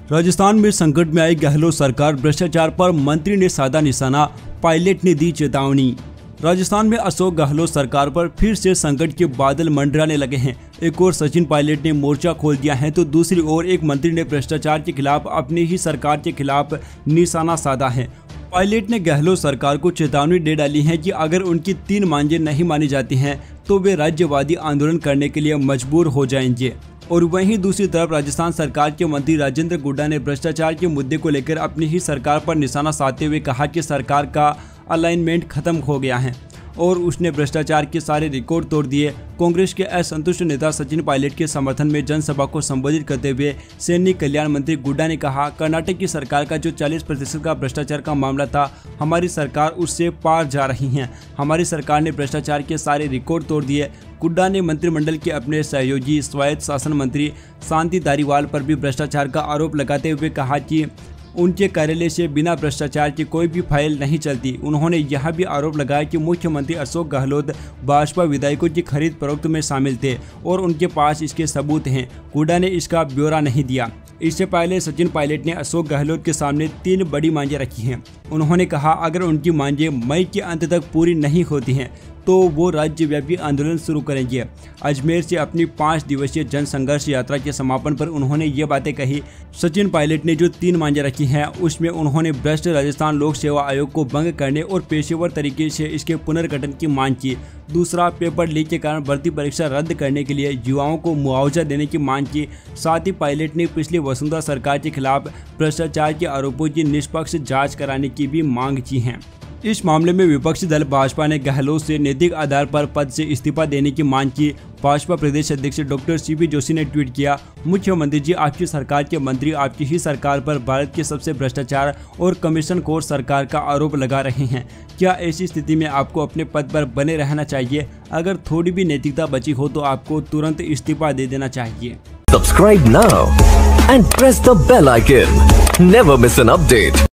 राजस्थान में संकट में आई गहलोत सरकार, भ्रष्टाचार पर मंत्री ने साधा निशाना, पायलट ने दी चेतावनी। राजस्थान में अशोक गहलोत सरकार पर फिर से संकट के बादल मंडराने लगे हैं। एक ओर सचिन पायलट ने मोर्चा खोल दिया है तो दूसरी ओर एक मंत्री ने भ्रष्टाचार के खिलाफ अपनी ही सरकार के खिलाफ निशाना साधा है। पायलट ने गहलोत सरकार को चेतावनी दे डाली है कि अगर उनकी 3 मांगें नहीं मानी जाती हैं तो वे राज्यवादी आंदोलन करने के लिए मजबूर हो जाएंगे। और वहीं दूसरी तरफ राजस्थान सरकार के मंत्री राजेंद्र गुड्डा ने भ्रष्टाचार के मुद्दे को लेकर अपनी ही सरकार पर निशाना साधते हुए कहा कि सरकार का अलाइनमेंट खत्म हो गया है और उसने भ्रष्टाचार के सारे रिकॉर्ड तोड़ दिए। कांग्रेस के असंतुष्ट नेता सचिन पायलट के समर्थन में जनसभा को संबोधित करते हुए सैनिक कल्याण मंत्री गुड्डा ने कहा, कर्नाटक की सरकार का जो 40% का भ्रष्टाचार का मामला था, हमारी सरकार उससे पार जा रही है। हमारी सरकार ने भ्रष्टाचार के सारे रिकॉर्ड तोड़ दिए। गुड्डा ने मंत्रिमंडल के अपने सहयोगी स्वायत्त शासन मंत्री शांति धारीवाल पर भी भ्रष्टाचार का आरोप लगाते हुए कहा कि उनके कार्यालय से बिना भ्रष्टाचार की कोई भी फाइल नहीं चलती। उन्होंने यह भी आरोप लगाया कि मुख्यमंत्री अशोक गहलोत भाजपा विधायकों की खरीद फरोख्त में शामिल थे और उनके पास इसके सबूत हैं। गुड्डा ने इसका ब्यौरा नहीं दिया। इससे पहले सचिन पायलट ने अशोक गहलोत के सामने 3 बड़ी मांगें रखी हैं। उन्होंने कहा, अगर उनकी मांगें मई के अंत तक पूरी नहीं होती हैं तो वो राज्यव्यापी आंदोलन शुरू करेंगे। अजमेर से अपनी 5 दिवसीय जन संघर्ष यात्रा के समापन पर उन्होंने ये बातें कही। सचिन पायलट ने जो 3 मांगें रखी हैं उसमें उन्होंने भ्रष्ट राजस्थान लोक सेवा आयोग को भंग करने और पेशेवर तरीके से इसके पुनर्गठन की मांग की। दूसरा, पेपर लीक के कारण भर्ती परीक्षा रद्द करने के लिए युवाओं को मुआवजा देने की मांग की। साथ ही पायलट ने पिछली वसुंधरा सरकार के खिलाफ भ्रष्टाचार के आरोपों की निष्पक्ष जाँच कराने की भी मांग की है। इस मामले में विपक्षी दल भाजपा ने गहलोत से नैतिक आधार पर पद से इस्तीफा देने की मांग की। भाजपा प्रदेश अध्यक्ष डॉक्टर सीपी जोशी ने ट्वीट किया, मुख्यमंत्री जी, आपकी सरकार के मंत्री आपकी ही सरकार पर भारत के सबसे भ्रष्टाचार और कमीशन खोर सरकार का आरोप लगा रहे हैं। क्या ऐसी स्थिति में आपको अपने पद पर बने रहना चाहिए? अगर थोड़ी भी नैतिकता बची हो तो आपको तुरंत इस्तीफा दे देना चाहिए। Subscribe now and press the bell icon. Never miss an update.